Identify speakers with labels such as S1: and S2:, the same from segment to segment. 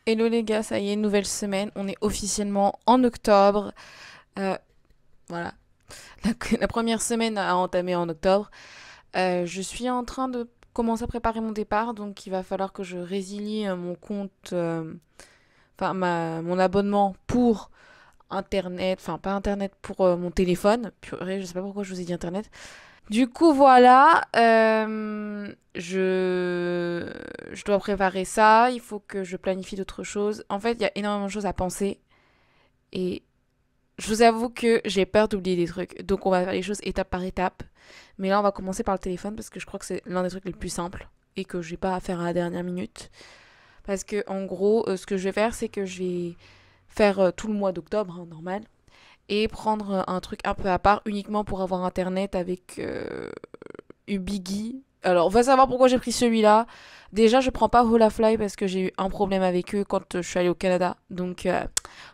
S1: Hello les gars, ça y est, nouvelle semaine. On est officiellement en octobre. Euh, voilà, la première semaine a entamé en octobre. Je suis en train de commencer à préparer mon départ, donc il va falloir que je résilie mon compte, enfin mon abonnement pour Internet, enfin pas Internet pour mon téléphone. Purée, je sais pas pourquoi je vous ai dit Internet. Du coup, voilà, je dois préparer ça. Il faut que je planifie d'autres choses. En fait, il y a énormément de choses à penser. Et je vous avoue que j'ai peur d'oublier des trucs. Donc, on va faire les choses étape par étape. Mais là, on va commencer par le téléphone parce que je crois que c'est l'un des trucs les plus simples et que j'ai pas à faire à la dernière minute. Parce que, en gros, ce que je vais faire, c'est que je vais faire tout le mois d'octobre, hein, normal, et prendre un truc un peu à part uniquement pour avoir internet avec Ubigi. Alors, on va savoir pourquoi j'ai pris celui-là. Déjà, je prends pas Holafly parce que j'ai eu un problème avec eux quand je suis allée au Canada. Donc,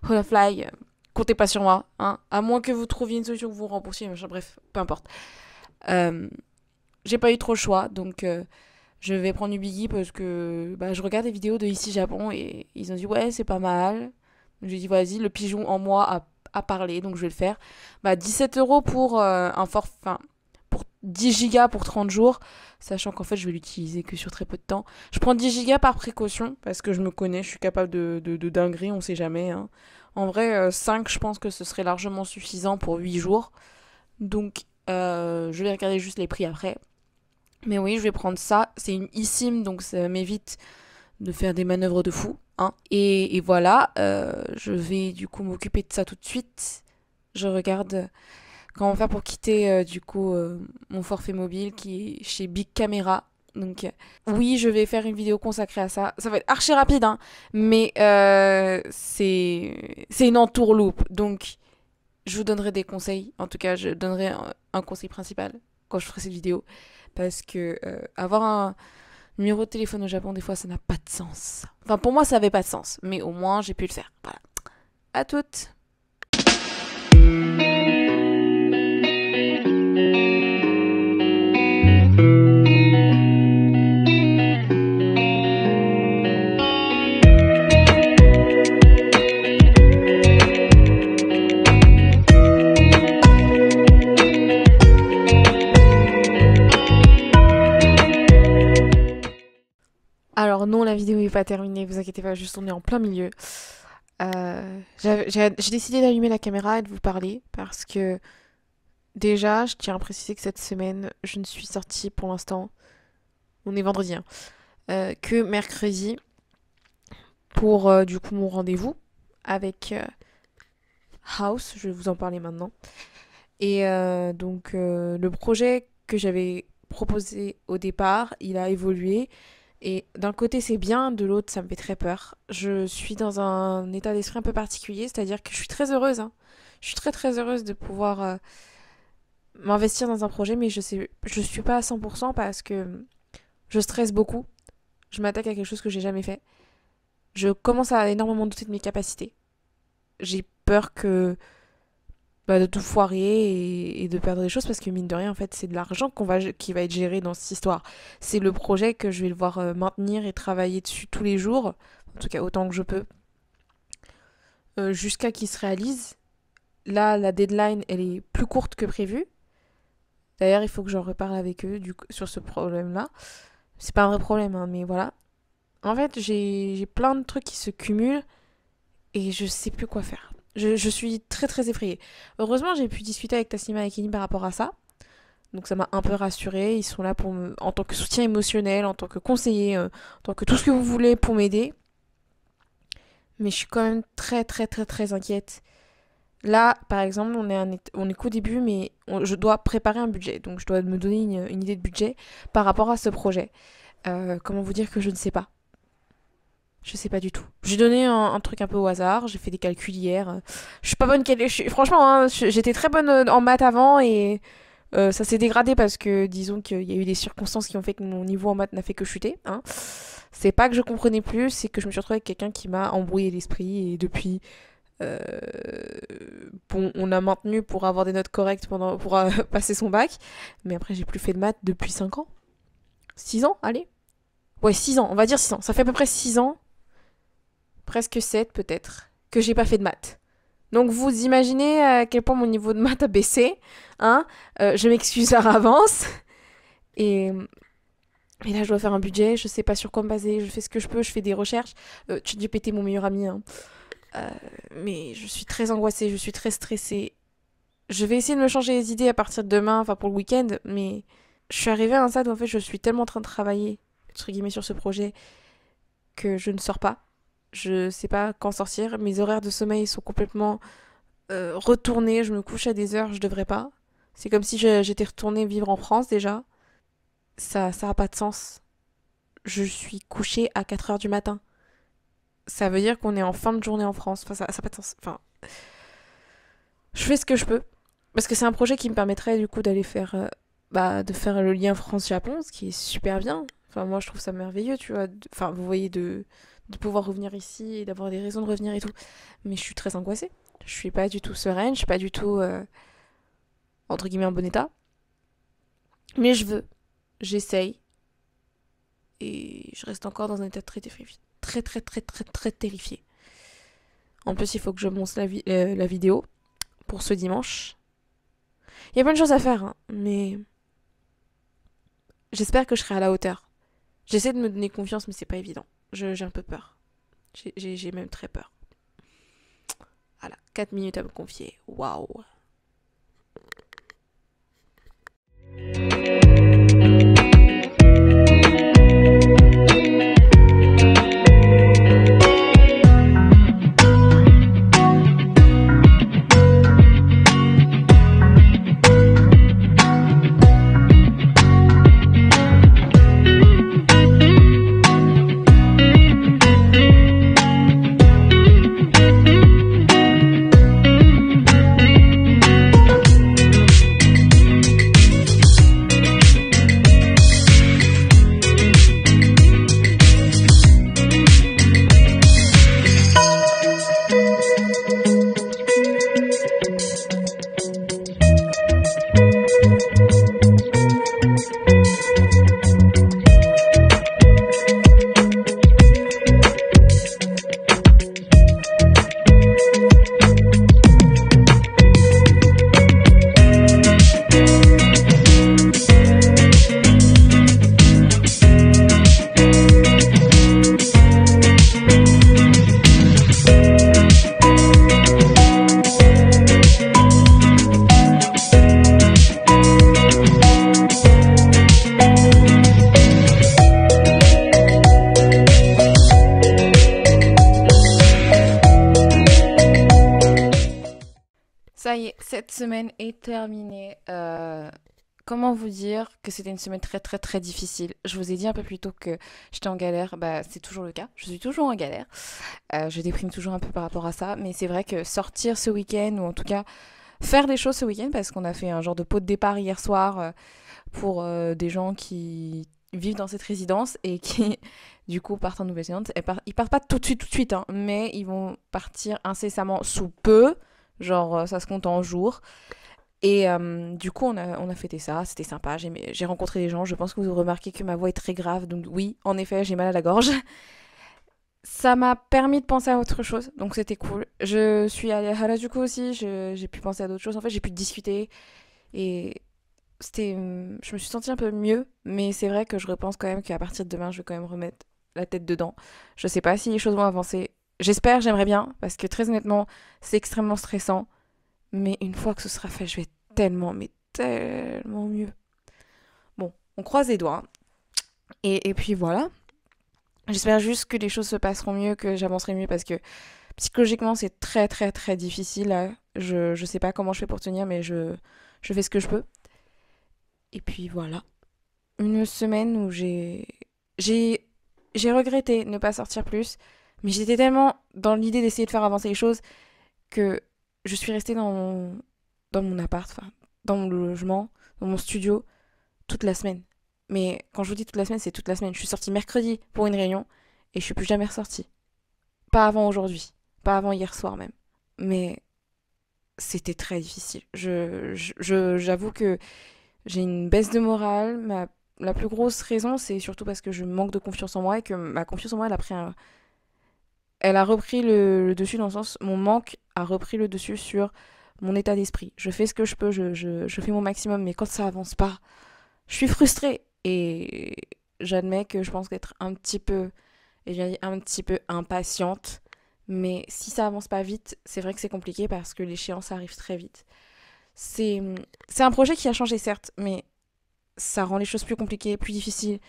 S1: Holafly, comptez pas sur moi. Hein. À moins que vous trouviez une solution que vous remboursiez. Machin, bref, peu importe. Euh, j'ai pas eu trop le choix. Donc, je vais prendre Ubigi parce que bah, je regarde des vidéos de ici Japon et ils ont dit ouais, c'est pas mal. J'ai dit vas-y, le pigeon en moi a parlé, donc je vais le faire. Bah, 17 € pour un forfait. Enfin, pour 10 gigas pour 30 jours, sachant qu'en fait je vais l'utiliser que sur très peu de temps. Je prends 10 gigas par précaution, parce que je me connais, je suis capable de dinguerie, on sait jamais. Hein. En vrai, 5, je pense que ce serait largement suffisant pour 8 jours. Donc, je vais regarder juste les prix après. Mais oui, je vais prendre ça. C'est une eSIM, donc ça m'évite de faire des manœuvres de fou. Hein. Et voilà, je vais du coup m'occuper de ça tout de suite. Je regarde comment faire pour quitter du coup mon forfait mobile qui est chez Big Camera. Donc oui, je vais faire une vidéo consacrée à ça. Ça va être archi rapide, hein, mais c'est une entourloupe. Donc je vous donnerai des conseils. En tout cas, je donnerai un conseil principal quand je ferai cette vidéo. Parce que avoir un numéro de téléphone au Japon, des fois, ça n'a pas de sens. Enfin, pour moi, ça n'avait pas de sens. Mais au moins, j'ai pu le faire. Voilà. À toutes. Alors non, la vidéo n'est pas terminée, vous inquiétez pas, juste on est en plein milieu. J'ai décidé d'allumer la caméra et de vous parler parce que déjà, je tiens à préciser que cette semaine, je ne suis sortie pour l'instant, on est vendredi, hein, que mercredi pour du coup mon rendez-vous avec House, je vais vous en parler maintenant. Et donc le projet que j'avais proposé au départ, il a évolué. Et d'un côté c'est bien, de l'autre ça me fait très peur. Je suis dans un état d'esprit un peu particulier, c'est-à-dire que je suis très heureuse. Hein. Je suis très très heureuse de pouvoir m'investir dans un projet, mais je suis pas à 100% parce que je stresse beaucoup. Je m'attaque à quelque chose que j'ai jamais fait. Je commence à énormément douter de mes capacités. J'ai peur que bah, de tout foirer et de perdre des choses parce que mine de rien en fait c'est de l'argent qui va être géré dans cette histoire. C'est le projet que je vais devoir maintenir et travailler dessus tous les jours, en tout cas autant que je peux, jusqu'à qu'il se réalise. Là la deadline elle est plus courte que prévu. D'ailleurs il faut que j'en reparle avec eux sur ce problème là. C'est pas un vrai problème hein, mais voilà. En fait j'ai plein de trucs qui se cumulent et je sais plus quoi faire. Je suis très très effrayée. Heureusement, j'ai pu discuter avec Tassima et Kenny par rapport à ça. Donc ça m'a un peu rassurée. Ils sont là pour en tant que soutien émotionnel, en tant que conseiller, en tant que tout ce que vous voulez pour m'aider. Mais je suis quand même très très très très inquiète. Là, par exemple, on est qu'au début, mais je dois préparer un budget. Donc je dois me donner une idée de budget par rapport à ce projet. Comment vous dire que je ne sais pas. Je sais pas du tout. J'ai donné un truc un peu au hasard, j'ai fait des calculs hier. Je suis pas bonne, franchement, hein, j'étais très bonne en maths avant et ça s'est dégradé parce que disons qu'il y a eu des circonstances qui ont fait que mon niveau en maths n'a fait que chuter. Hein. C'est pas que je comprenais plus, c'est que je me suis retrouvée avec quelqu'un qui m'a embrouillé l'esprit et depuis, euh, bon, on a maintenu pour avoir des notes correctes pour passer son bac, mais après j'ai plus fait de maths depuis 5 ans. 6 ans, allez. Ouais, 6 ans, on va dire 6 ans. Ça fait à peu près 6 ans presque 7 peut-être, que j'ai pas fait de maths. Donc vous imaginez à quel point mon niveau de maths a baissé, hein. Je m'excuse à avance. Et, et là, je dois faire un budget, je sais pas sur quoi me baser, je fais ce que je peux, je fais des recherches. ChatGPT, mon meilleur ami, hein. Euh, mais je suis très angoissée, je suis très stressée. Je vais essayer de me changer les idées à partir de demain, enfin pour le week-end, mais je suis arrivée à un stade où en fait je suis tellement en train de travailler, entre guillemets, sur ce projet, que je ne sors pas. Je sais pas quand sortir, mes horaires de sommeil sont complètement retournés, je me couche à des heures, je devrais pas. C'est comme si j'étais retournée vivre en France déjà. Ça a pas de sens. Je suis couchée à 4 heures du matin. Ça veut dire qu'on est en fin de journée en France. Enfin, ça a pas de sens. Enfin, je fais ce que je peux. Parce que c'est un projet qui me permettrait du coup d'aller faire, de faire le lien France-Japon, ce qui est super bien. Enfin, moi je trouve ça merveilleux, tu vois. Enfin, vous voyez, de pouvoir revenir ici et d'avoir des raisons de revenir et tout. Mais je suis très angoissée. Je suis pas du tout sereine, je suis pas du tout, entre guillemets, en bon état. Mais je veux. J'essaye. Et je reste encore dans un état très terrifié. Très, très, très, très, très terrifié. En plus, il faut que je monte la vidéo pour ce dimanche. Il y a plein de choses à faire, hein, mais j'espère que je serai à la hauteur. J'essaie de me donner confiance, mais c'est pas évident. J'ai un peu peur. J'ai même très peur. Voilà, 4 minutes à me confier. Waouh. Ça y est, cette semaine est terminée. Comment vous dire que c'était une semaine très très très difficile. Je vous ai dit un peu plus tôt que j'étais en galère. Bah, c'est toujours le cas. Je suis toujours en galère. Je déprime toujours un peu par rapport à ça. Mais c'est vrai que sortir ce week-end, ou en tout cas faire des choses ce week-end, parce qu'on a fait un genre de pot de départ hier soir pour des gens qui vivent dans cette résidence et qui du coup partent en Nouvelle-Zélande. Ils partent pas tout de suite, hein, mais ils vont partir incessamment sous peu. Genre, ça se compte en jours. Et du coup, on a fêté ça, c'était sympa. J'ai rencontré des gens. Je pense que vous remarquez que ma voix est très grave. Donc, oui, en effet, j'ai mal à la gorge. Ça m'a permis de penser à autre chose. Donc, c'était cool. Je suis allée à Harajuku aussi. J'ai pu penser à d'autres choses. En fait, j'ai pu discuter. Et je me suis sentie un peu mieux. Mais c'est vrai que je repense quand même qu'à partir de demain, je vais quand même remettre la tête dedans. Je sais pas si les choses vont avancer. J'espère, j'aimerais bien. Parce que très honnêtement, c'est extrêmement stressant. Mais une fois que ce sera fait, je vais tellement, mais tellement mieux. Bon, on croise les doigts. Et puis voilà. J'espère juste que les choses se passeront mieux, que j'avancerai mieux parce que psychologiquement, c'est très très très difficile. Là. Je sais pas comment je fais pour tenir, mais je fais ce que je peux. Et puis voilà. Une semaine où j'ai regretté ne pas sortir plus. Mais j'étais tellement dans l'idée d'essayer de faire avancer les choses que je suis restée dans mon appart, enfin, dans mon logement, dans mon studio, toute la semaine. Mais quand je vous dis toute la semaine, c'est toute la semaine. Je suis sortie mercredi pour une réunion et je suis plus jamais ressortie. Pas avant aujourd'hui, pas avant hier soir même. Mais c'était très difficile. J'avoue que j'ai une baisse de morale. La plus grosse raison, c'est surtout parce que je manque de confiance en moi et que ma confiance en moi, elle a pris elle a repris le dessus dans le sens, mon manque a repris le dessus sur mon état d'esprit. Je fais ce que je peux, je fais mon maximum, mais quand ça avance pas, je suis frustrée. Et j'admets que je pense d'être un petit peu, et j'ai dit un petit peu impatiente. Mais si ça avance pas vite, c'est vrai que c'est compliqué parce que l'échéance arrive très vite. C'est, c'est un projet qui a changé certes, mais ça rend les choses plus compliquées, plus difficiles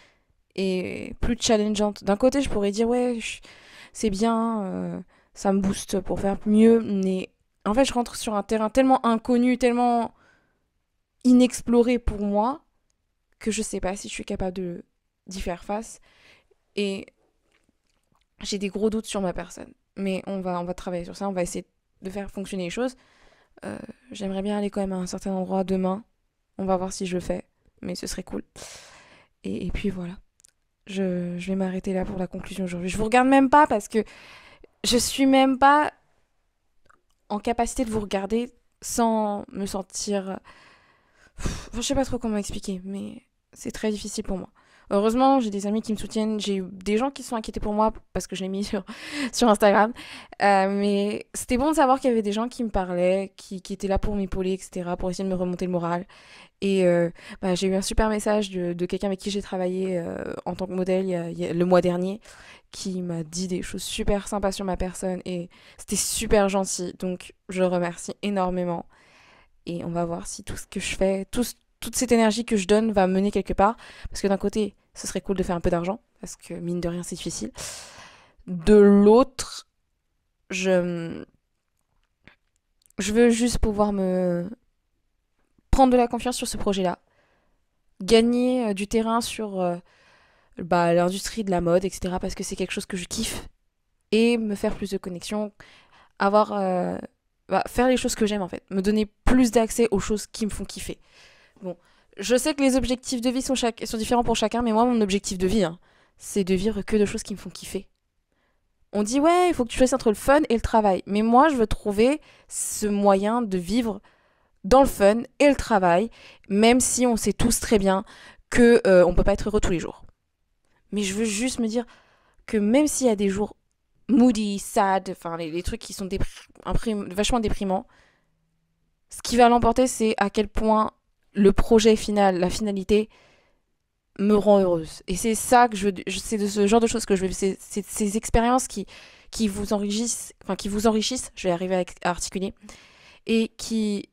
S1: et plus challengeantes. D'un côté, je pourrais dire ouais, c'est bien, ça me booste pour faire mieux, mais en fait, je rentre sur un terrain tellement inconnu, tellement inexploré pour moi que je sais pas si je suis capable d'y faire face. Et j'ai des gros doutes sur ma personne. Mais on va travailler sur ça, on va essayer de faire fonctionner les choses. J'aimerais bien aller quand même à un certain endroit demain. On va voir si je le fais, mais ce serait cool. Et puis voilà. Je vais m'arrêter là pour la conclusion aujourd'hui. Je vous regarde même pas parce que je suis même pas en capacité de vous regarder sans me sentir. Enfin, je sais pas trop comment expliquer, mais c'est très difficile pour moi. Heureusement, j'ai des amis qui me soutiennent. J'ai eu des gens qui se sont inquiétés pour moi parce que je l'ai mis sur Instagram. Mais c'était bon de savoir qu'il y avait des gens qui me parlaient, qui étaient là pour m'épauler, etc., pour essayer de me remonter le moral. Et bah, j'ai eu un super message de quelqu'un avec qui j'ai travaillé en tant que modèle le mois dernier, qui m'a dit des choses super sympas sur ma personne. Et c'était super gentil. Donc, je le remercie énormément. Et on va voir si tout ce que je fais, toute cette énergie que je donne va mener quelque part. Parce que d'un côté, ce serait cool de faire un peu d'argent, parce que mine de rien, c'est difficile. De l'autre, je, je veux juste pouvoir me prendre de la confiance sur ce projet-là, gagner du terrain sur bah, l'industrie de la mode, etc. Parce que c'est quelque chose que je kiffe. Et me faire plus de connexions, avoir, bah, faire les choses que j'aime en fait, me donner plus d'accès aux choses qui me font kiffer. Bon, je sais que les objectifs de vie sont différents pour chacun, mais moi, mon objectif de vie, hein, c'est de vivre que de choses qui me font kiffer. On dit, ouais, il faut que tu choisisses entre le fun et le travail. Mais moi, je veux trouver ce moyen de vivre dans le fun et le travail, même si on sait tous très bien que on peut pas être heureux tous les jours. Mais je veux juste me dire que même s'il y a des jours moody, sad, enfin les trucs qui sont vachement déprimants, ce qui va l'emporter, c'est à quel point le projet final, la finalité, me rend heureuse. Et c'est ça que c'est de ce genre de choses que je veux. C'est ces expériences qui vous enrichissent, je vais arriver à articuler, et qui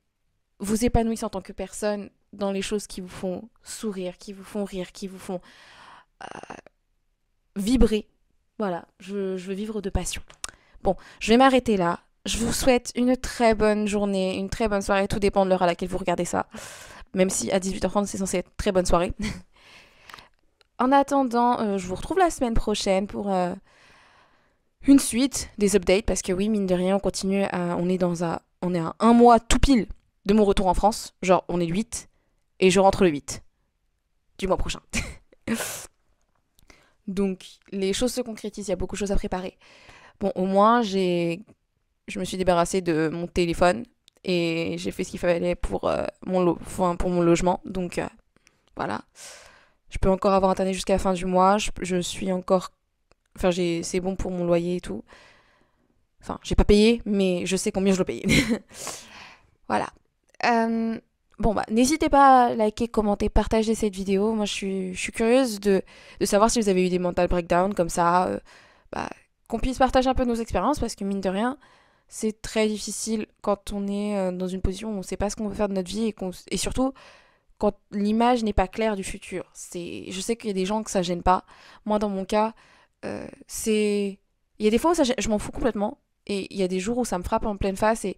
S1: vous épanouissent en tant que personne dans les choses qui vous font sourire, qui vous font rire, qui vous font vibrer. Voilà, je veux vivre de passion. Bon, je vais m'arrêter là. Je vous souhaite une très bonne journée, une très bonne soirée. Tout dépend de l'heure à laquelle vous regardez ça. Même si à 18h30, c'est censé être très bonne soirée. En attendant, je vous retrouve la semaine prochaine pour une suite des updates. Parce que oui, mine de rien, on est à un mois tout pile de mon retour en France. Genre, on est le 8 et je rentre le 8 du mois prochain. Donc, les choses se concrétisent. Il y a beaucoup de choses à préparer. Bon, au moins, je me suis débarrassée de mon téléphone et j'ai fait ce qu'il fallait pour, pour mon logement. Donc, voilà. Je peux encore avoir internet jusqu'à la fin du mois. Je suis encore. Enfin, c'est bon pour mon loyer et tout. Enfin, j'ai pas payé, mais je sais combien je dois payer. Voilà. Bon, bah, n'hésitez pas à liker, commenter, partager cette vidéo. Moi, je suis curieuse de savoir si vous avez eu des mental breakdowns comme ça. Bah, qu'on puisse partager un peu nos expériences parce que, mine de rien, c'est très difficile quand on est dans une position où on ne sait pas ce qu'on veut faire de notre vie et surtout quand l'image n'est pas claire du futur. Je sais qu'il y a des gens que ça gêne pas. Moi, dans mon cas, c'est... Il y a des fois où je m'en fous complètement et il y a des jours où ça me frappe en pleine face et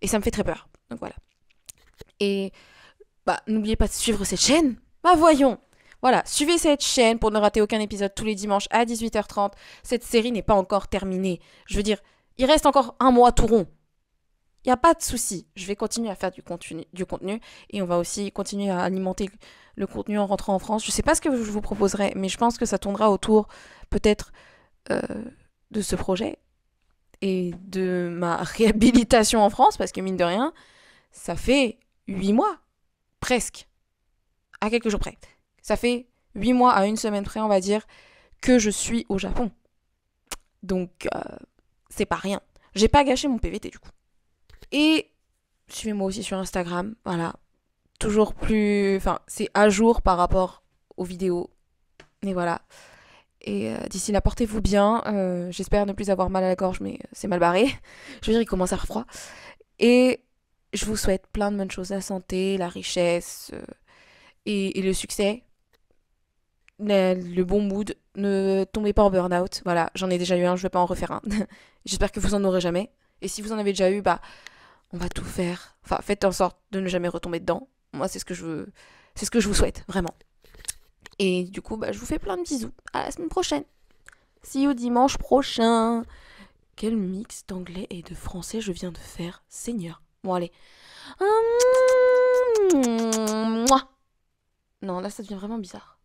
S1: ça me fait très peur. Donc voilà. Et bah, n'oubliez pas de suivre cette chaîne. Bah voyons. Voilà, suivez cette chaîne pour ne rater aucun épisode tous les dimanches à 18h30. Cette série n'est pas encore terminée. Je veux dire, il reste encore un mois tout rond. Il n'y a pas de souci. Je vais continuer à faire du contenu et on va aussi continuer à alimenter le contenu en rentrant en France. Je ne sais pas ce que je vous proposerai, mais je pense que ça tournera autour peut-être euh, de ce projet et de ma réhabilitation en France parce que mine de rien, ça fait 8 mois, presque, à quelques jours près. Ça fait 8 mois à une semaine près, on va dire, que je suis au Japon. Donc, c'est pas rien. J'ai pas gâché mon PVT du coup. Et suivez-moi aussi sur Instagram, voilà. Toujours plus... Enfin, c'est à jour par rapport aux vidéos. Et voilà. Et d'ici là, portez-vous bien. J'espère ne plus avoir mal à la gorge, mais c'est mal barré. Je veux dire, il commence à faire froid. Et je vous souhaite plein de bonnes choses, la santé, la richesse et le succès, le bon mood. Ne tombez pas en burn-out. Voilà, j'en ai déjà eu un, je vais pas en refaire un. J'espère que vous en aurez jamais. Et si vous en avez déjà eu, bah, on va tout faire. Enfin, faites en sorte de ne jamais retomber dedans. Moi, c'est ce que je veux. C'est ce que je vous souhaite, vraiment. Et du coup, bah, je vous fais plein de bisous. À la semaine prochaine. See you dimanche prochain. Quel mix d'anglais et de français je viens de faire, Seigneur. Bon, allez. Non, là, ça devient vraiment bizarre.